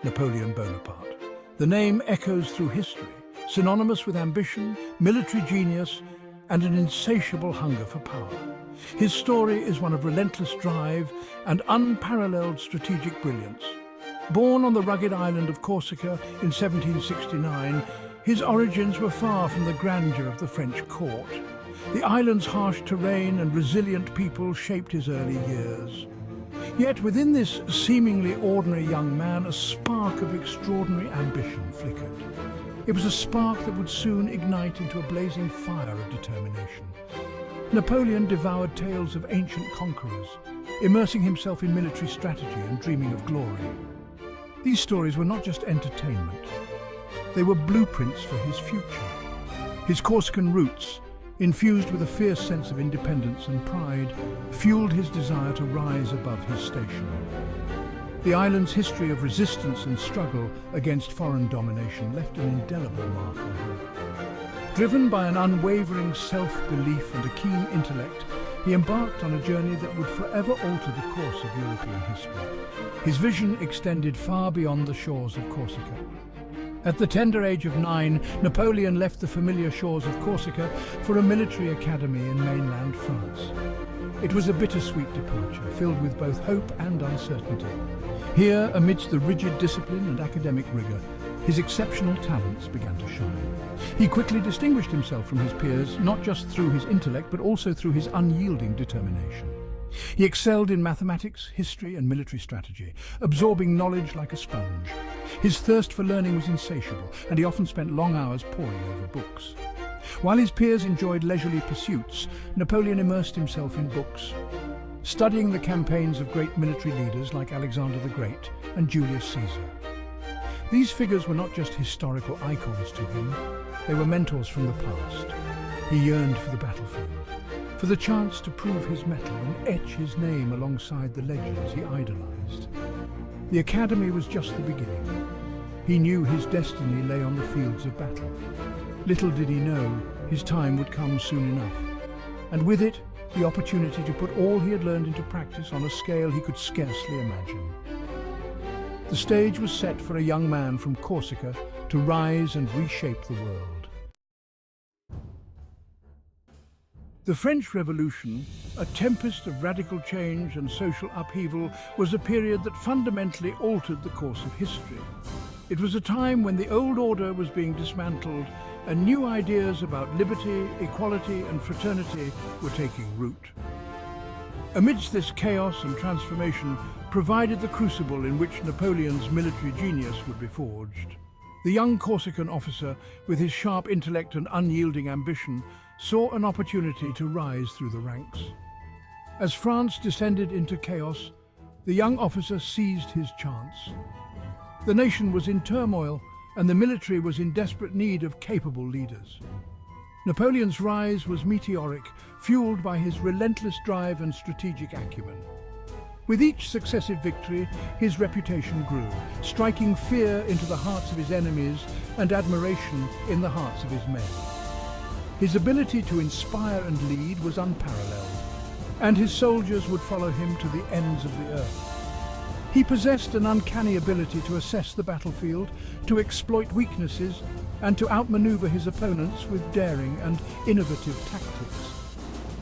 Napoleon Bonaparte. The name echoes through history, synonymous with ambition, military genius, and an insatiable hunger for power. His story is one of relentless drive and unparalleled strategic brilliance. Born on the rugged island of Corsica in 1769, his origins were far from the grandeur of the French court. The island's harsh terrain and resilient people shaped his early years. Yet within this seemingly ordinary young man, a spark of extraordinary ambition flickered. It was a spark that would soon ignite into a blazing fire of determination. Napoleon devoured tales of ancient conquerors, immersing himself in military strategy and dreaming of glory. These stories were not just entertainment. They were blueprints for his future. His Corsican roots, infused with a fierce sense of independence and pride, fueled his desire to rise above his station. The island's history of resistance and struggle against foreign domination left an indelible mark on him. Driven by an unwavering self-belief and a keen intellect, he embarked on a journey that would forever alter the course of European history. His vision extended far beyond the shores of Corsica. At the tender age of 9, Napoleon left the familiar shores of Corsica for a military academy in mainland France. It was a bittersweet departure, filled with both hope and uncertainty. Here, amidst the rigid discipline and academic rigor, his exceptional talents began to shine. He quickly distinguished himself from his peers, not just through his intellect, but also through his unyielding determination. He excelled in mathematics, history, and military strategy, absorbing knowledge like a sponge. His thirst for learning was insatiable, and he often spent long hours poring over books. While his peers enjoyed leisurely pursuits, Napoleon immersed himself in books, studying the campaigns of great military leaders like Alexander the Great and Julius Caesar. These figures were not just historical icons to him, they were mentors from the past. He yearned for the battlefield, for the chance to prove his mettle and etch his name alongside the legends he idolized. The academy was just the beginning. He knew his destiny lay on the fields of battle. Little did he know, his time would come soon enough, and with it, the opportunity to put all he had learned into practice on a scale he could scarcely imagine. The stage was set for a young man from Corsica to rise and reshape the world. The French Revolution, a tempest of radical change and social upheaval, was a period that fundamentally altered the course of history. It was a time when the old order was being dismantled and new ideas about liberty, equality, and fraternity were taking root. Amidst this chaos and transformation provided the crucible in which Napoleon's military genius would be forged. The young Corsican officer, with his sharp intellect and unyielding ambition, saw an opportunity to rise through the ranks. As France descended into chaos, the young officer seized his chance. The nation was in turmoil, and the military was in desperate need of capable leaders. Napoleon's rise was meteoric, fueled by his relentless drive and strategic acumen. With each successive victory, his reputation grew, striking fear into the hearts of his enemies and admiration in the hearts of his men. His ability to inspire and lead was unparalleled, and his soldiers would follow him to the ends of the earth. He possessed an uncanny ability to assess the battlefield, to exploit weaknesses, and to outmaneuver his opponents with daring and innovative tactics.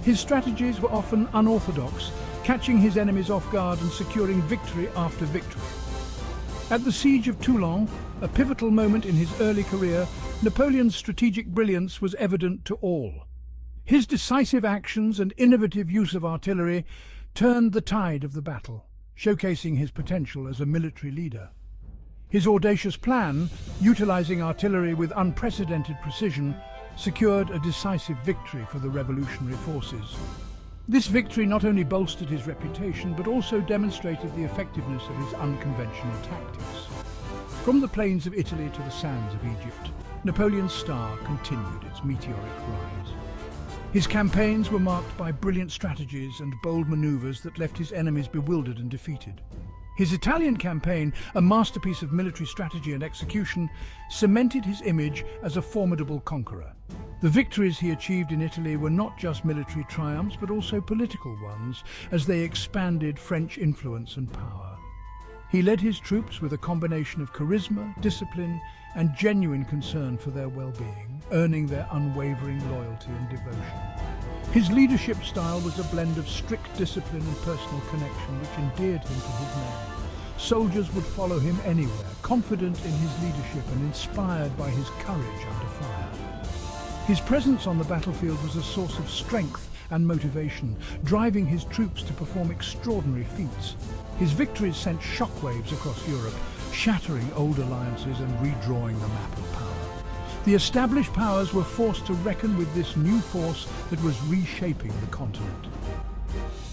His strategies were often unorthodox, catching his enemies off guard and securing victory after victory. At the Siege of Toulon, a pivotal moment in his early career, Napoleon's strategic brilliance was evident to all. His decisive actions and innovative use of artillery turned the tide of the battle, showcasing his potential as a military leader. His audacious plan, utilizing artillery with unprecedented precision, secured a decisive victory for the revolutionary forces. This victory not only bolstered his reputation, but also demonstrated the effectiveness of his unconventional tactics. From the plains of Italy to the sands of Egypt, Napoleon's star continued its meteoric rise. His campaigns were marked by brilliant strategies and bold maneuvers that left his enemies bewildered and defeated. His Italian campaign, a masterpiece of military strategy and execution, cemented his image as a formidable conqueror. The victories he achieved in Italy were not just military triumphs, but also political ones, as they expanded French influence and power. He led his troops with a combination of charisma, discipline, and genuine concern for their well-being, earning their unwavering loyalty and devotion. His leadership style was a blend of strict discipline and personal connection which endeared him to his men. Soldiers would follow him anywhere, confident in his leadership and inspired by his courage under fire. His presence on the battlefield was a source of strength and motivation, driving his troops to perform extraordinary feats. His victories sent shockwaves across Europe, shattering old alliances and redrawing the map of power. The established powers were forced to reckon with this new force that was reshaping the continent.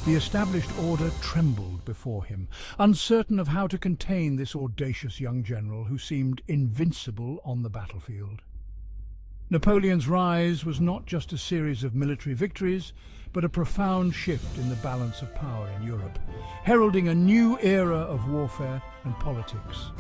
The established order trembled before him, uncertain of how to contain this audacious young general who seemed invincible on the battlefield. Napoleon's rise was not just a series of military victories, but a profound shift in the balance of power in Europe, heralding a new era of warfare and politics.